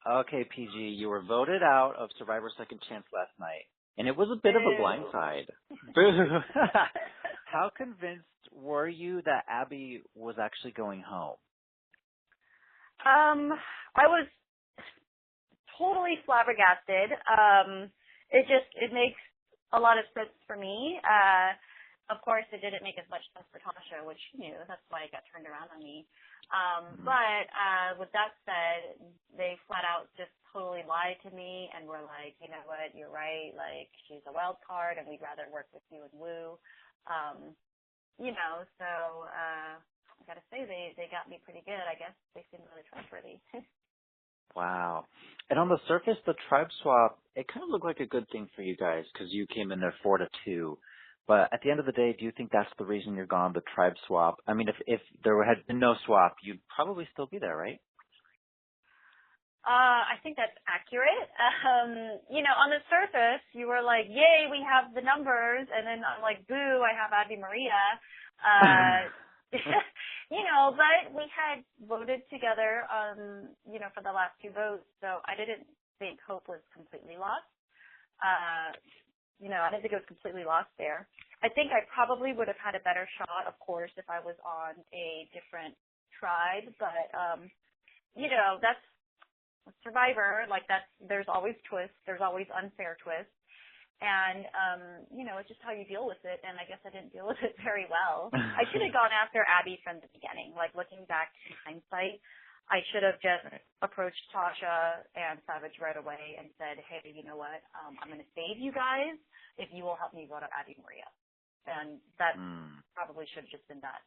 Okay, PG, you were voted out of Survivor Second Chance last night, and it was a bit of a blindside. Boo! How convinced were you that Abby was actually going home? I was totally flabbergasted. It makes a lot of sense for me. Of course, it didn't make as much sense for Tasha, which she knew. That's why it got turned around on me. But with that said, they flat out just totally lied to me and were like, you know what, you're right. Like, she's a wild card, and we'd rather work with you and Woo. So I gotta say they got me pretty good. I guess they seem really trustworthy. Wow. And on the surface, the tribe swap, it kind of looked like a good thing for you guys because you came in there 4-2. But at the end of the day, do you think that's the reason you're gone, the tribe swap? I mean, if there had been no swap, you'd probably still be there, right? I think that's accurate. On the surface, you were like, yay, we have the numbers. And then I'm like, boo, I have Abi-Maria. But we had voted together, for the last 2 votes. So I didn't think hope was completely lost. I didn't think it was completely lost there. I think I probably would have had a better shot, of course, if I was on a different tribe. But, that's Survivor. Like, there's always twists. There's always unfair twists. And, it's just how you deal with it. And I guess I didn't deal with it very well. I should have gone after Abby from the beginning. Like, looking back in hindsight, I should have just approached Tasha and Savage right away and said, hey, you know what? I'm going to save you guys if you will help me vote out Abi-Maria. And that probably should have just been that.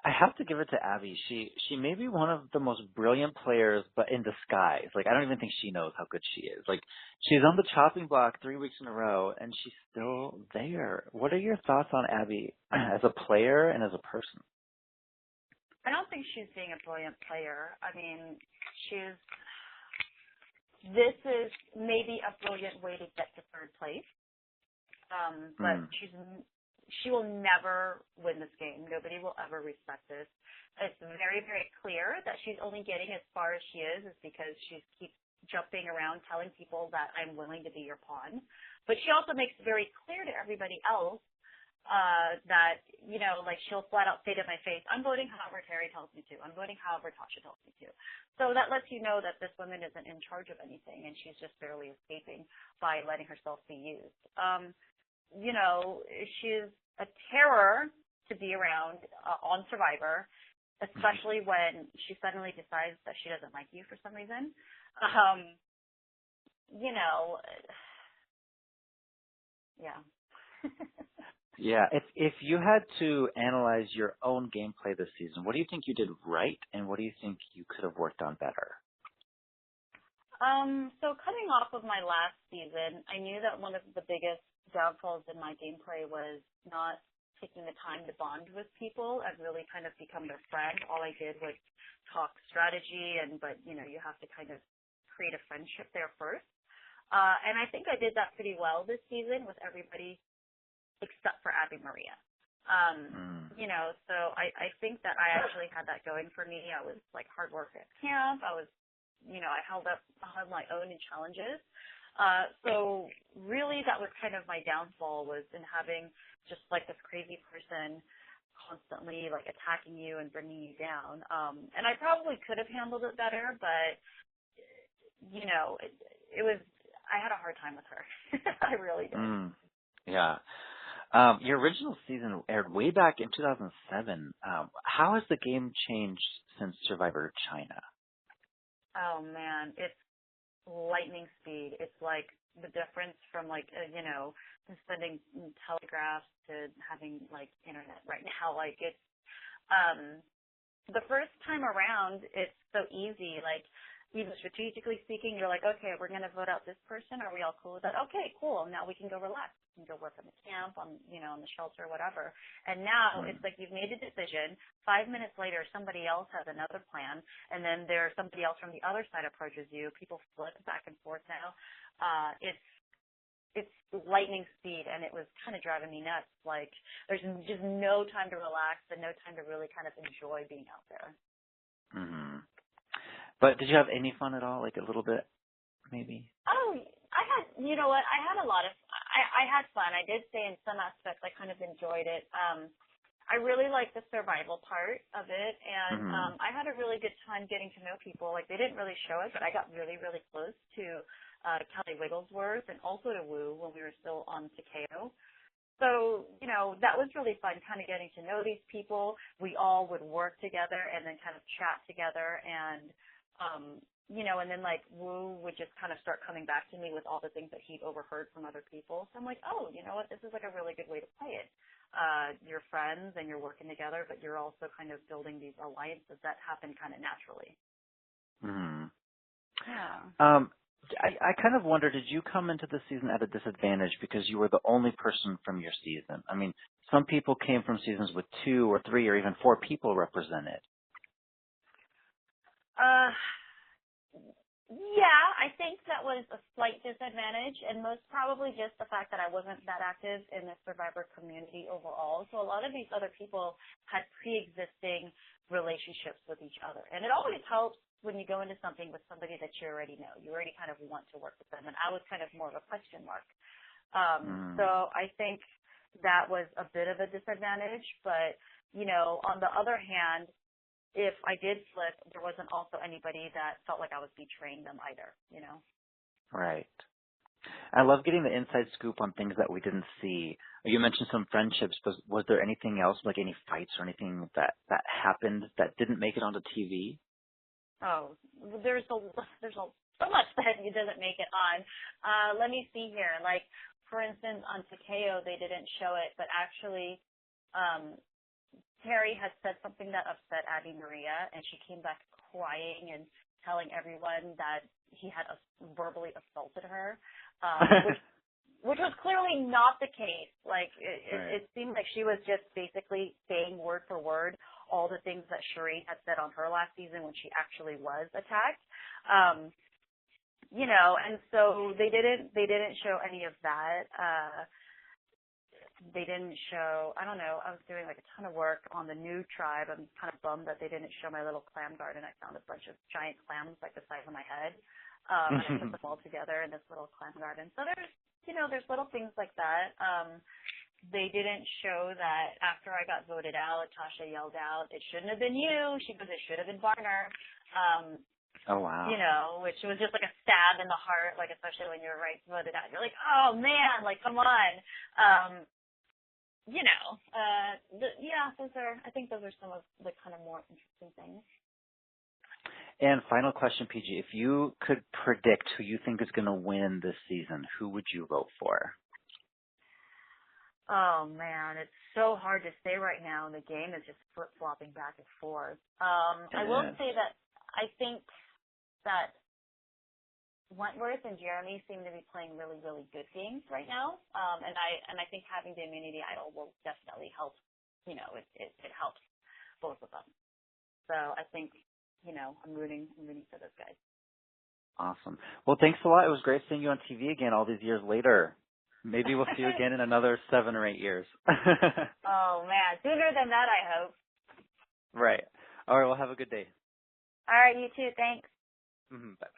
I have to give it to Abby. She may be one of the most brilliant players, but in disguise. Like, I don't even think she knows how good she is. Like, she's on the chopping block 3 weeks in a row, and she's still there. What are your thoughts on Abby as a player and as a person? I don't think she's being a brilliant player. I mean, this is maybe a brilliant way to get to third place. But she will never win this game. Nobody will ever respect this. It's very, very clear that she's only getting as far as she is because she keeps jumping around telling people that I'm willing to be your pawn. But she also makes very clear to everybody else that, she'll flat out say to my face, I'm voting however Terry tells me to. I'm voting however Tasha tells me to. So that lets you know that this woman isn't in charge of anything, and she's just barely escaping by letting herself be used. She's a terror to be around on Survivor, especially when she suddenly decides that she doesn't like you for some reason. Yeah. Yeah. If you had to analyze your own gameplay this season, what do you think you did right, and what do you think you could have worked on better? So coming off of my last season, I knew that one of the biggest downfalls in my gameplay was not taking the time to bond with people and really kind of become their friend. All I did was talk strategy, but you have to kind of create a friendship there first. And I think I did that pretty well this season with everybody except for Abi-Maria. So I think that I actually had that going for me. I was like hard work at camp. I was, I held my own in challenges. So really that was kind of my downfall, was in having just like this crazy person constantly like attacking you and bringing you down. And I probably could have handled it better, but I had a hard time with her. I really did. Yeah. Your original season aired way back in 2007. How has the game changed since Survivor China? Oh man, it's lightning speed. It's like the difference from sending telegraphs to having like internet right now. Like it's the first time around, it's so easy. Like, strategically speaking, you're like, okay, we're going to vote out this person. Are we all cool with that? Okay, cool. Now we can go relax. We can go work on the camp, on the shelter, whatever. And now it's like you've made a decision. 5 minutes later, somebody else has another plan, and then there's somebody else from the other side approaches you. People flip back and forth now. It's lightning speed, and it was kind of driving me nuts. Like, there's just no time to relax and no time to really kind of enjoy being out there. Mm-hmm. But did you have any fun at all? Like a little bit, maybe? Oh, I had, you know what? I had a lot of, I had fun. I did say in some aspects I kind of enjoyed it. I really liked the survival part of it, and Mm-hmm. I had a really good time getting to know people. Like, they didn't really show it, but I got really, really close to Kelly Wigglesworth and also to Wu when we were still on Takeo. So, you know, that was really fun, kind of getting to know these people. We all would work together and then kind of chat together, and you know, and then like Wu would just kind of start coming back to me with all the things that he'd overheard from other people. So I'm like, oh, you know what, this is like a really good way to play it. You're friends and you're working together, but you're also kind of building these alliances that happen kind of naturally. Mm-hmm. Yeah. I kind of wonder, did you come into the season at a disadvantage because you were the only person from your season? I mean, some people came from seasons with 2 or 3 or even 4 people represented. Yeah, I think that was a slight disadvantage, and most probably just the fact that I wasn't that active in the Survivor community overall. So a lot of these other people had pre-existing relationships with each other. And it always helps when you go into something with somebody that you already know. You already kind of want to work with them. And I was kind of more of a question mark. So I think that was a bit of a disadvantage. But, you know, on the other hand, if I did flip, there wasn't also anybody that felt like I was betraying them either, you know? Right. I love getting the inside scoop on things that we didn't see. You mentioned some friendships, but was there anything else, like any fights or anything that happened that didn't make it onto TV? Oh, there's so much that doesn't make it on. Let me see here. Like, for instance, on Takeo, they didn't show it, but actually, Terry had said something that upset Abi-Maria, and she came back crying and telling everyone that he had verbally assaulted her, which was clearly not the case. Like, it seemed like she was just basically saying word for word all the things that Shireen had said on her last season when she actually was attacked. You know, and so they didn't show any of that. They didn't show, I don't know, I was doing like a ton of work on the new tribe. I'm kind of bummed that they didn't show my little clam garden. I found a bunch of giant clams like the size of my head. And I put them all together in this little clam garden. So there's, you know, there's little things like that. They didn't show that after I got voted out, Tasha yelled out, "It shouldn't have been you." She goes, "It should have been Varner." Oh, wow. You know, which was just like a stab in the heart, like especially when you're voted out. You're like, oh man, like come on. You know, I think those are some of the kind of more interesting things. And final question, Peih-Gee, if you could predict who you think is going to win this season, who would you vote for? Oh man, it's so hard to say right now. The game is just flip-flopping back and forth. I will say that I think that Wentworth and Jeremy seem to be playing really, really good games right now. And I think having the immunity idol will definitely help. You know, it helps both of them. So I think, you know, I'm rooting for those guys. Awesome. Well, thanks a lot. It was great seeing you on TV again all these years later. Maybe we'll see you again in another 7 or 8 years. Oh man, sooner than that, I hope. Right. All right. Well, have a good day. All right, you too. Thanks. Mm-hmm. Bye.